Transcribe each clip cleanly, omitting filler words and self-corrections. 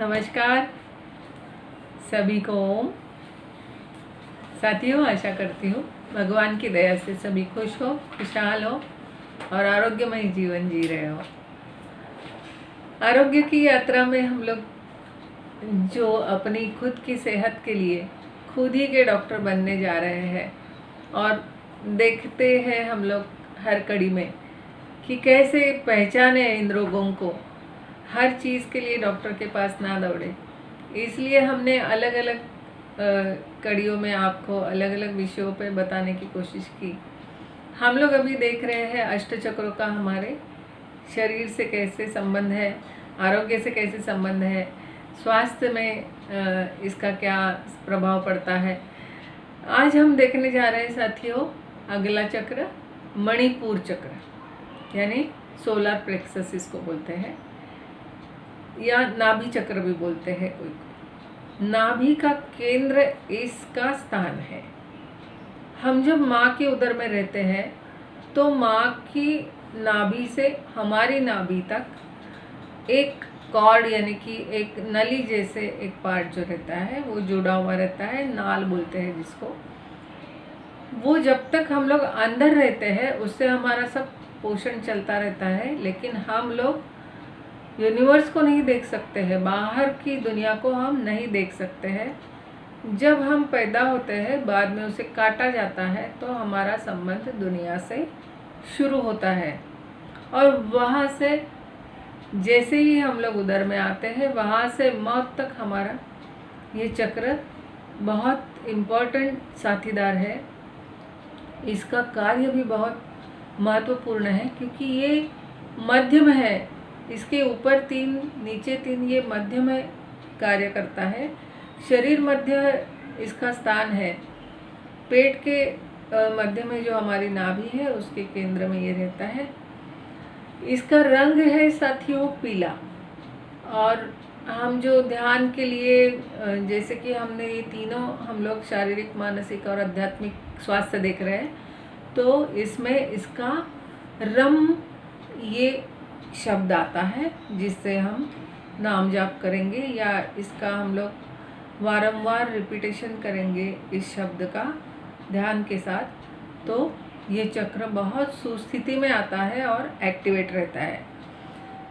नमस्कार सभी को। साथियों, आशा करती हूँ भगवान की दया से सभी खुश हो, खुशहाल हो और आरोग्यमय जीवन जी रहे हो। आरोग्य की यात्रा में हम लोग जो अपनी खुद की सेहत के लिए खुद ही के डॉक्टर बनने जा रहे हैं और देखते हैं हम लोग हर कड़ी में कि कैसे पहचाने इन रोगों को। हर चीज़ के लिए डॉक्टर के पास ना दौड़े, इसलिए हमने अलग अलग कड़ियों में आपको अलग अलग विषयों पे बताने की कोशिश की। हम लोग अभी देख रहे हैं अष्ट चक्रों का हमारे शरीर से कैसे संबंध है, आरोग्य से कैसे संबंध है, स्वास्थ्य में इसका क्या प्रभाव पड़ता है। आज हम देखने जा रहे हैं साथियों अगला चक्र मणिपुर चक्र, यानी सोलर प्लेक्सस इसको बोलते हैं या नाभि चक्र भी बोलते हैं कोई। नाभि का केंद्र इसका स्थान है। हम जब माँ के उदर में रहते हैं तो माँ की नाभि से हमारी नाभि तक एक कॉर्ड यानी कि एक नली जैसे एक पार्ट जो रहता है वो जुड़ा हुआ रहता है, नाल बोलते हैं जिसको। वो जब तक हम लोग अंदर रहते हैं उससे हमारा सब पोषण चलता रहता है, लेकिन हम लोग यूनिवर्स को नहीं देख सकते हैं, बाहर की दुनिया को हम नहीं देख सकते हैं। जब हम पैदा होते हैं बाद में उसे काटा जाता है तो हमारा संबंध दुनिया से शुरू होता है और वहाँ से जैसे ही हम लोग उधर में आते हैं वहाँ से मौत तक हमारा ये चक्र बहुत इम्पोर्टेंट साथीदार है। इसका कार्य भी बहुत महत्वपूर्ण है क्योंकि ये मध्य में है, इसके ऊपर 3 नीचे 3 ये मध्य में कार्य करता है। शरीर मध्य इसका स्थान है। पेट के मध्य में जो हमारी नाभि है उसके केंद्र में ये रहता है। इसका रंग है साथियों पीला। और हम जो ध्यान के लिए जैसे कि हमने ये तीनों हम लोग शारीरिक, मानसिक और आध्यात्मिक स्वास्थ्य देख रहे हैं, तो इसमें इसका रम ये शब्द आता है जिससे हम नाम जाप करेंगे या इसका हम लोग वारंवार रिपीटेशन करेंगे इस शब्द का ध्यान के साथ, तो ये चक्र बहुत सुस्थिति में आता है और एक्टिवेट रहता है।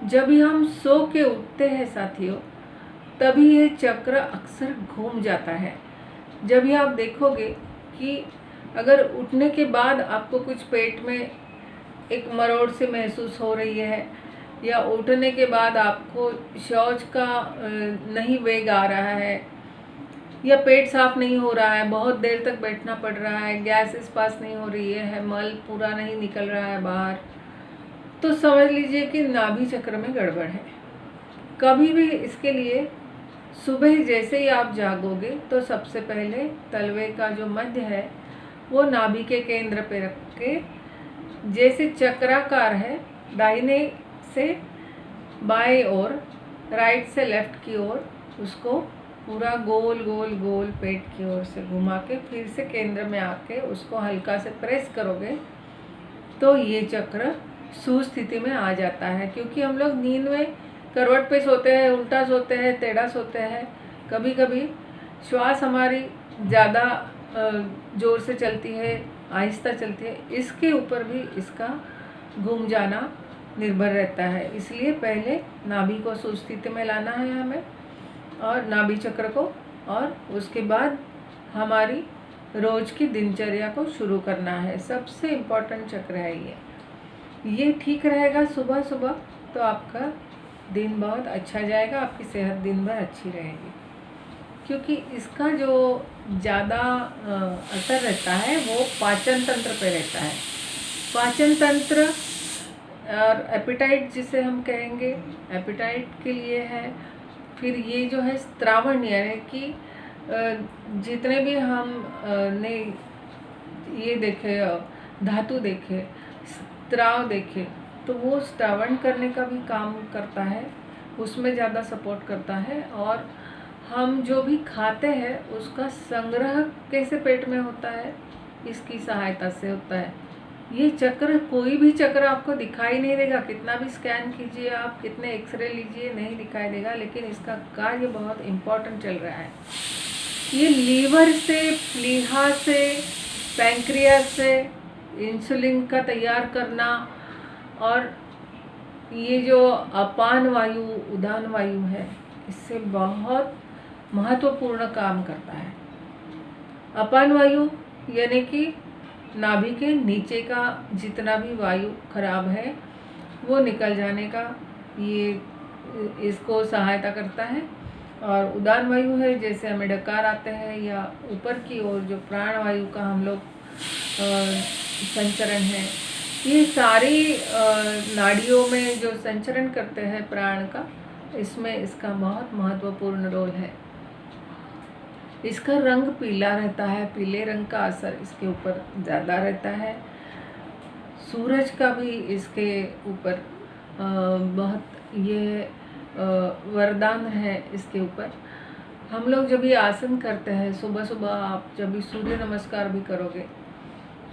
जब भी हम सो के उठते हैं साथियों तभी ये चक्र अक्सर घूम जाता है। जब भी आप देखोगे कि अगर उठने के बाद आपको कुछ पेट में एक मरोड़ से महसूस हो रही है या उठने के बाद आपको शौच का नहीं वेग आ रहा है या पेट साफ नहीं हो रहा है, बहुत देर तक बैठना पड़ रहा है, गैस इस पास नहीं हो रही है, मल पूरा नहीं निकल रहा है बाहर, तो समझ लीजिए कि नाभि चक्र में गड़बड़ है। कभी भी इसके लिए सुबह जैसे ही आप जागोगे तो सबसे पहले तलवे का जो मध्य है वो नाभि के केंद्र पे रख के, जैसे चक्राकार है, दाहिने से बाएं ओर, राइट से लेफ्ट की ओर, उसको पूरा गोल गोल गोल पेट की ओर से घुमा के फिर से केंद्र में आके उसको हल्का से प्रेस करोगे तो ये चक्र सुस्थिति में आ जाता है। क्योंकि हम लोग नींद में करवट पे सोते हैं, उल्टा सोते हैं, टेढ़ा सोते हैं, कभी कभी श्वास हमारी ज़्यादा ज़ोर से चलती है, आहिस्ता चलती है, इसके ऊपर भी इसका घूम जाना निर्भर रहता है। इसलिए पहले नाभि को सुस्थिति में लाना है हमें और नाभि चक्र को, और उसके बाद हमारी रोज की दिनचर्या को शुरू करना है। सबसे इम्पोर्टेंट चक्र है ये ठीक रहेगा सुबह सुबह तो आपका दिन बहुत अच्छा जाएगा, आपकी सेहत दिन भर अच्छी रहेगी। क्योंकि इसका जो ज़्यादा असर रहता है वो पाचन तंत्र पे रहता है। पाचन तंत्र और एपिटाइट जिसे हम कहेंगे, एपिटाइट के लिए है। फिर ये जो है स्त्रावण, यानी कि जितने भी हम ने ये देखे, धातु देखे, स्त्राव देखे, तो वो स्त्रावण करने का भी काम करता है, उसमें ज़्यादा सपोर्ट करता है। और हम जो भी खाते हैं उसका संग्रह कैसे पेट में होता है इसकी सहायता से होता है। ये चक्र, कोई भी चक्र आपको दिखाई नहीं देगा, कितना भी स्कैन कीजिए आप, कितने एक्सरे लीजिए, नहीं दिखाई देगा, लेकिन इसका कार्य बहुत इम्पोर्टेंट चल रहा है। ये लीवर से, प्लीहा से, पैंक्रियास से इंसुलिन का तैयार करना, और ये जो अपान वायु, उदान वायु है, इससे बहुत महत्वपूर्ण काम करता है। अपान वायु यानी कि नाभि के नीचे का जितना भी वायु खराब है वो निकल जाने का ये इसको सहायता करता है। और उदान वायु है, जैसे हमें डकार आते हैं या ऊपर की ओर जो प्राण वायु का हम लोग संचरण है, ये सारी नाड़ियों में जो संचरण करते हैं प्राण का, इसमें इसका बहुत महत्वपूर्ण रोल है। इसका रंग पीला रहता है, पीले रंग का असर इसके ऊपर ज़्यादा रहता है। सूरज का भी इसके ऊपर बहुत ये वरदान है इसके ऊपर। हम लोग जब ये आसन करते हैं, सुबह सुबह आप जब भी सूर्य नमस्कार भी करोगे,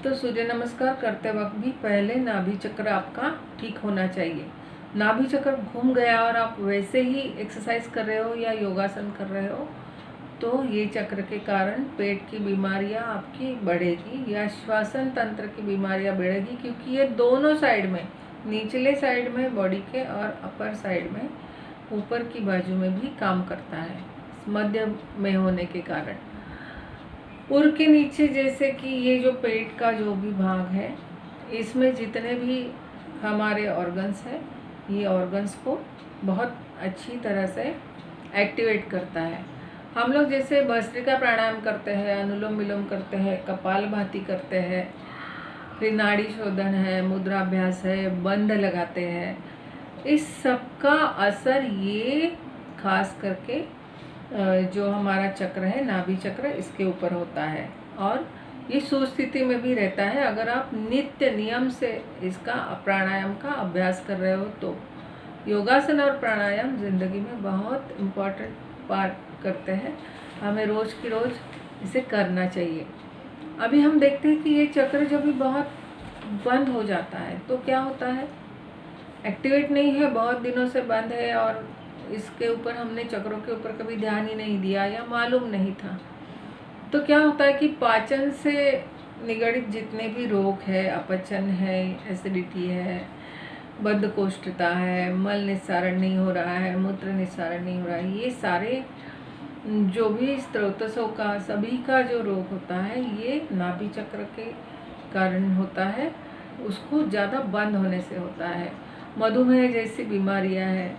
तो सूर्य नमस्कार करते वक्त भी पहले नाभि चक्र आपका ठीक होना चाहिए। नाभि चक्र घूम गया और आप वैसे ही एक्सरसाइज कर रहे हो या योगासन कर रहे हो, तो ये चक्र के कारण पेट की बीमारियां आपकी बढ़ेगी या श्वसन तंत्र की बीमारियां बढ़ेगी, क्योंकि ये दोनों साइड में, निचले साइड में बॉडी के और अपर साइड में, ऊपर की बाजू में भी काम करता है, मध्य में होने के कारण। उर के नीचे, जैसे कि ये जो पेट का जो भी भाग है, इसमें जितने भी हमारे ऑर्गन्स हैं, ये ऑर्गन्स को बहुत अच्छी तरह से एक्टिवेट करता है। हम लोग जैसे भस्त्रिका प्राणायाम करते हैं, अनुलोम विलोम करते हैं, कपालभाति करते हैं, फिर नाड़ी शोधन है, मुद्राभ्यास है, बंध लगाते हैं, इस सब का असर ये खास करके जो हमारा चक्र है, नाभि चक्र, इसके ऊपर होता है। और ये सुस्थिति में भी रहता है अगर आप नित्य नियम से इसका प्राणायाम का अभ्यास कर रहे हो तो। योगासन और प्राणायाम ज़िंदगी में बहुत इम्पोर्टेंट पार्ट करते हैं, हमें रोज़ की रोज़ इसे करना चाहिए। अभी हम देखते हैं कि ये चक्र जब भी बहुत बंद हो जाता है तो क्या होता है, एक्टिवेट नहीं है, बहुत दिनों से बंद है और इसके ऊपर हमने चक्रों के ऊपर कभी ध्यान ही नहीं दिया या मालूम नहीं था, तो क्या होता है कि पाचन से निगड़ित जितने भी रोग है, अपचन है, एसिडिटी है, बद्धकोष्ठता है, मल निस्सारण नहीं हो रहा है, मूत्र निस्सारण नहीं हो रहा है, ये सारे जो भी स्रोतसों का, सभी का जो रोग होता है, ये नाभि चक्र के कारण होता है, उसको ज़्यादा बंद होने से होता है। मधुमेह जैसी बीमारियां हैं,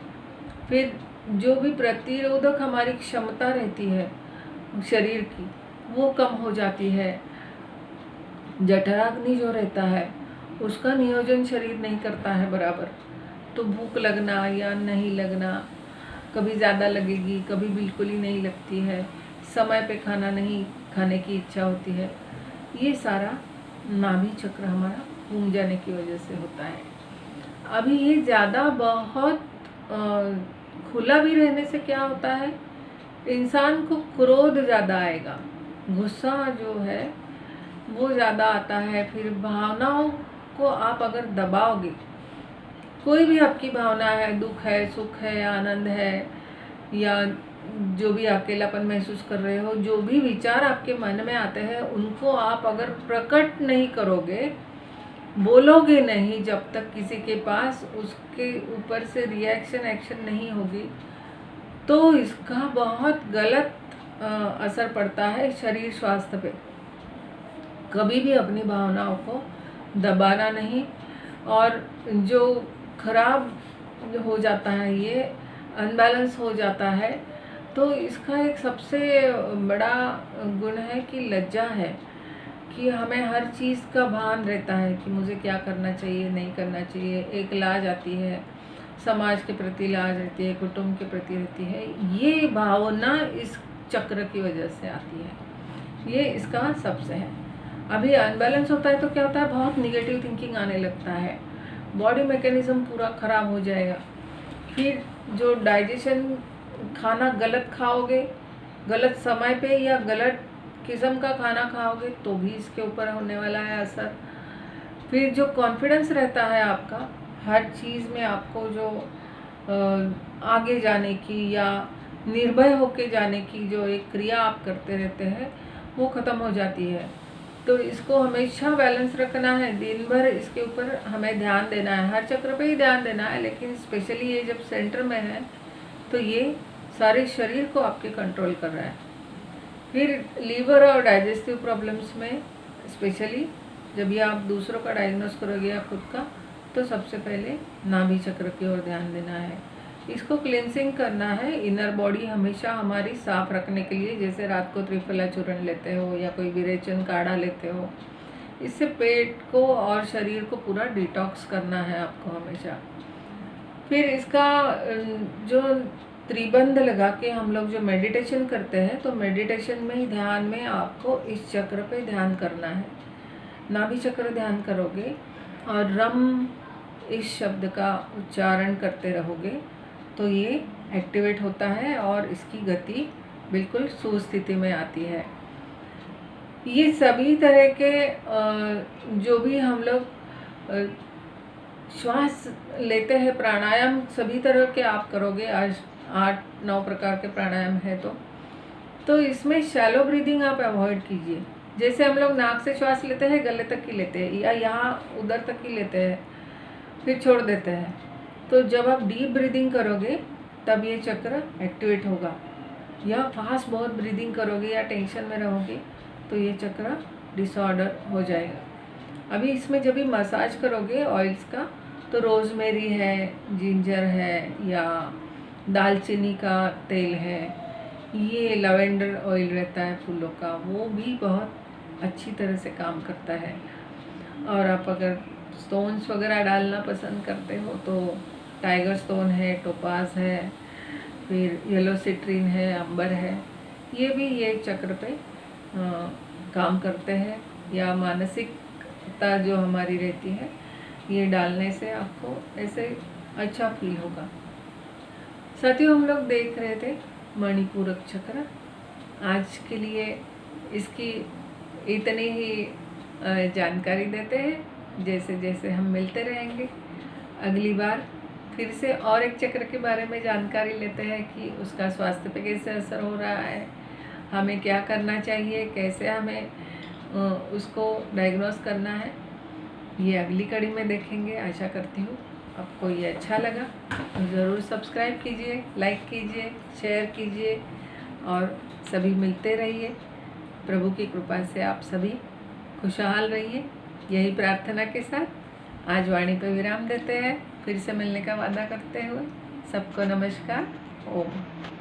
फिर जो भी प्रतिरोधक हमारी क्षमता रहती है शरीर की, वो कम हो जाती है। जठराग्नि जो रहता है, उसका नियोजन शरीर नहीं करता है बराबर, तो भूख लगना या नहीं लगना, कभी ज़्यादा लगेगी, कभी बिल्कुल ही नहीं लगती है, समय पे खाना नहीं खाने की इच्छा होती है, ये सारा नाभि चक्र हमारा घूम जाने की वजह से होता है। अभी ये ज़्यादा बहुत खुला भी रहने से क्या होता है, इंसान को क्रोध ज़्यादा आएगा, गुस्सा जो है वो ज़्यादा आता है। फिर भावनाओं को आप अगर दबाओगे, कोई भी आपकी भावना है, दुख है, सुख है, आनंद है, या जो भी अकेलापन महसूस कर रहे हो, जो भी विचार आपके मन में आते हैं, उनको आप अगर प्रकट नहीं करोगे, बोलोगे नहीं, जब तक किसी के पास उसके ऊपर से रिएक्शन एक्शन नहीं होगी, तो इसका बहुत गलत असर पड़ता है शरीर स्वास्थ्य पे। कभी भी अपनी भावनाओं को दबाना नहीं, और जो खराब हो जाता है, ये अनबैलेंस हो जाता है, तो इसका एक सबसे बड़ा गुण है कि लज्जा है, कि हमें हर चीज़ का भान रहता है कि मुझे क्या करना चाहिए, नहीं करना चाहिए। एक लाज आती है, समाज के प्रति लाज रहती है, कुटुंब के प्रति रहती है, ये भावना इस चक्र की वजह से आती है, ये इसका सबसे है। अभी अनबैलेंस होता है तो क्या होता है, बहुत निगेटिव थिंकिंग आने लगता है, बॉडी मैकेनिज्म पूरा ख़राब हो जाएगा। फिर जो डाइजेशन, खाना गलत खाओगे, गलत समय पे या गलत किस्म का खाना खाओगे तो भी इसके ऊपर होने वाला है असर। फिर जो कॉन्फिडेंस रहता है आपका हर चीज़ में, आपको जो आगे जाने की या निर्भय होके जाने की जो एक क्रिया आप करते रहते हैं वो ख़त्म हो जाती है। तो इसको हमेशा बैलेंस रखना है, दिन भर इसके ऊपर हमें ध्यान देना है, हर चक्र पे ही ध्यान देना है, लेकिन स्पेशली ये जब सेंटर में है तो ये सारे शरीर को आपके कंट्रोल कर रहा है। फिर लीवर और डाइजेस्टिव प्रॉब्लम्स में स्पेशली जब ये आप दूसरों का डायग्नोस करोगे या खुद का, तो सबसे पहले नाभि चक्र की ओर ध्यान देना है। इसको क्लिनसिंग करना है, इनर बॉडी हमेशा हमारी साफ रखने के लिए, जैसे रात को त्रिफला चूर्ण लेते हो या कोई विरेचन काढ़ा लेते हो, इससे पेट को और शरीर को पूरा डिटॉक्स करना है आपको हमेशा। फिर इसका जो त्रिबंध लगा के हम लोग जो मेडिटेशन करते हैं, तो मेडिटेशन में ही ध्यान में आपको इस चक्र पे ध्यान करना है। नाभि चक्र ध्यान करोगे और रम इस शब्द का उच्चारण करते रहोगे तो ये एक्टिवेट होता है और इसकी गति बिल्कुल सुस्थिति में आती है। ये सभी तरह के जो भी हम लोग श्वास लेते हैं, प्राणायाम सभी तरह के आप करोगे। आज 8-9 प्रकार के प्राणायाम है तो इसमें शैलो ब्रीदिंग आप अवॉइड कीजिए। जैसे हम लोग नाक से श्वास लेते हैं, गले तक ही लेते हैं या यहाँ उधर तक ही लेते हैं, फिर छोड़ देते हैं। तो जब आप डीप ब्रीदिंग करोगे तब ये चक्र एक्टिवेट होगा। या फास्ट बहुत ब्रीदिंग करोगे या टेंशन में रहोगे तो ये चक्र डिसऑर्डर हो जाएगा। अभी इसमें जब भी मसाज करोगे ऑयल्स का, तो रोज़मेरी है, जिंजर है या दालचीनी का तेल है, ये लवेंडर ऑयल रहता है फूलों का, वो भी बहुत अच्छी तरह से काम करता है। और आप अगर स्टोन्स वगैरह डालना पसंद करते हो तो टाइगर स्टोन है, टोपाज है, फिर येलो सिट्रीन है, अंबर है, ये भी ये चक्र पे काम करते हैं। या मानसिकता जो हमारी रहती है, ये डालने से आपको ऐसे अच्छा फील होगा। साथियों, हम लोग देख रहे थे मणिपूरक चक्र। आज के लिए इसकी इतनी ही जानकारी देते हैं। जैसे जैसे हम मिलते रहेंगे, अगली बार फिर से और एक चक्र के बारे में जानकारी लेते हैं कि उसका स्वास्थ्य पे कैसे असर हो रहा है, हमें क्या करना चाहिए, कैसे हमें उसको डायग्नोस करना है। ये अगली कड़ी में देखेंगे। आशा करती हूँ आपको ये अच्छा लगा तो ज़रूर सब्सक्राइब कीजिए, लाइक कीजिए, शेयर कीजिए और सभी मिलते रहिए। प्रभु की कृपा से आप सभी खुशहाल रहिए, यही प्रार्थना के साथ आज वाणी पर विराम देते हैं। फिर से मिलने का वादा करते हुए सबको नमस्कार। ओम।